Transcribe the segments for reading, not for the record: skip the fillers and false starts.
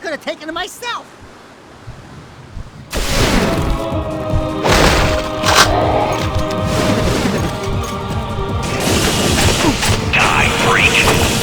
could have taken it myself. Die, freak!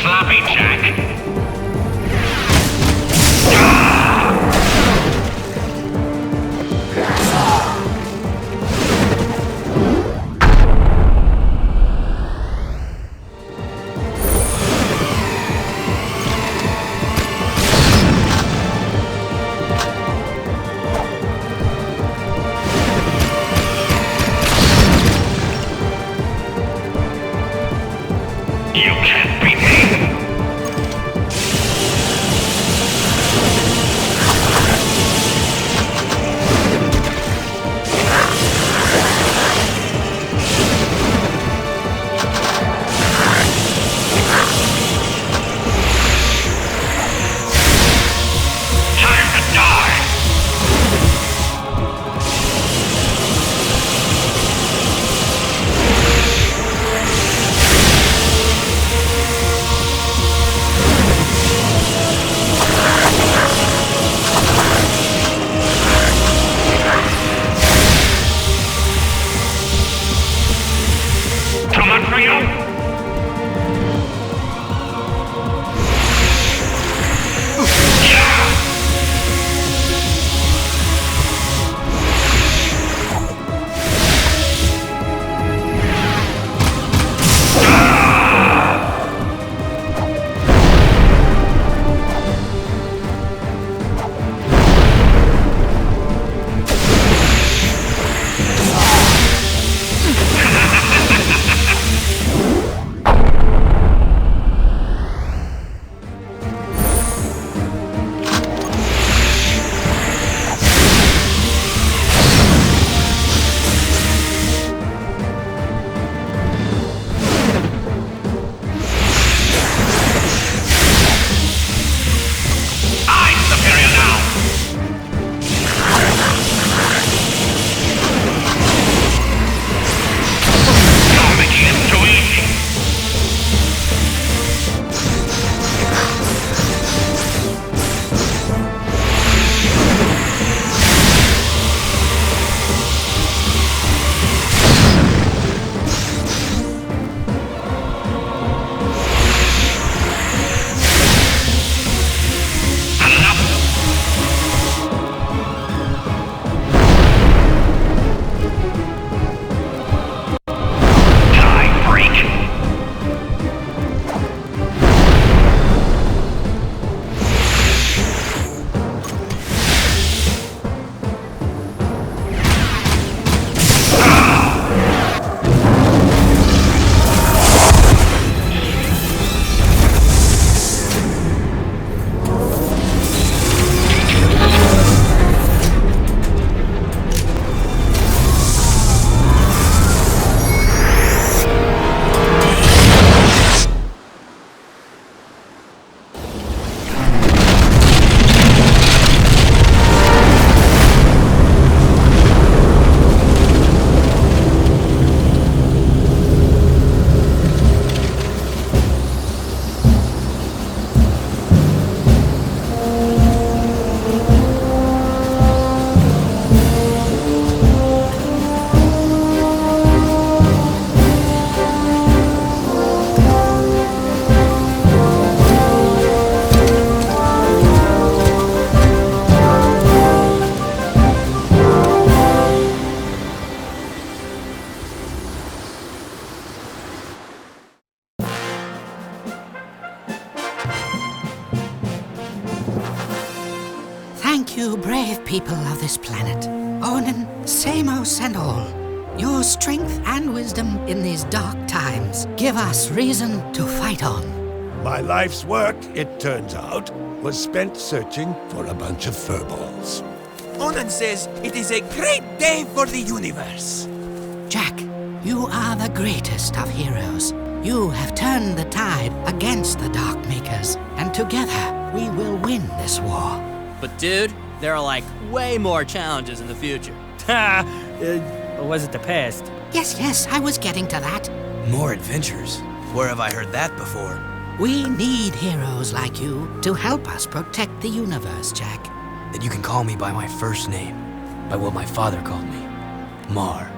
Sloppy, Jak. You can't beat me. you brave people of this planet, Onin, Samos and all, your strength and wisdom in these dark times give us reason to fight on. My life's work, it turns out, was spent searching for a bunch of furballs. Onan says it is a great day for the universe. Jak, you are the greatest of heroes. You have turned the tide against the Dark Makers, and together we will win this war. But dude, there are like way more challenges in the future. Or was it the past? Yes, I was getting to that. More adventures? Where have I heard that before? We need heroes like you to help us protect the universe, Jak. Then you can call me by my first name, by what my father called me, Mar.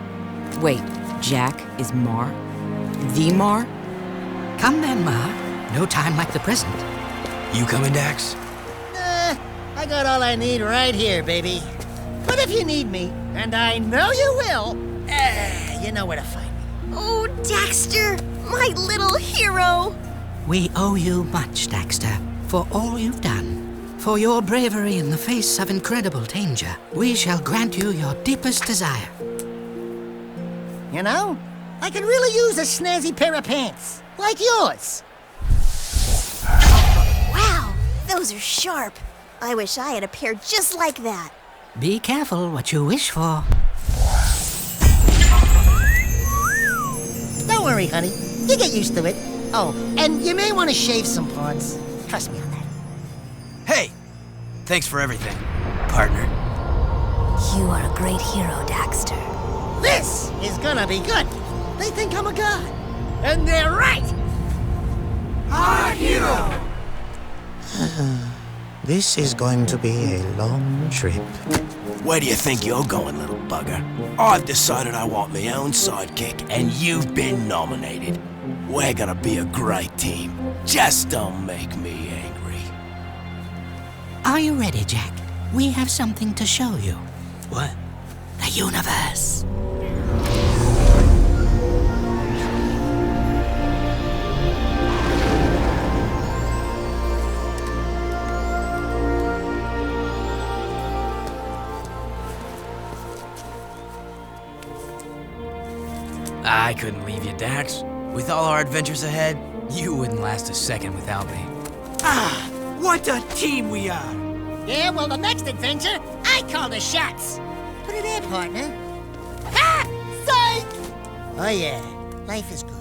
Wait, Jak is Mar? The Mar? Come then, Mar. No time like the present. You coming, Dax? I got all I need right here, baby. But if you need me, and I know you will, you know where to find me. Oh, Daxter, my little hero. We owe you much, Daxter, for all you've done. For your bravery in the face of incredible danger, we shall grant you your deepest desire. You know, I could really use a snazzy pair of pants, like yours. Wow, those are sharp. I wish I had a pair just like that. Be careful what you wish for. Don't worry, honey. You get used to it. Oh, and you may want to shave some parts. Trust me on that. Hey! Thanks for everything, partner. You are a great hero, Daxter. This is gonna be good. They think I'm a god. And they're right! Our hero! This is going to be a long trip. Where do you think you're going, little bugger? I've decided I want my own sidekick, and you've been nominated. We're gonna be a great team. Just don't make me angry. Are you ready, Jak? We have something to show you. What? The universe. I couldn't leave you, Dax. With all our adventures ahead, you wouldn't last a second without me. What a team we are! Yeah, well, the next adventure, I call the shots. Put it in, partner. Ha! Psych! Oh, yeah. Life is good.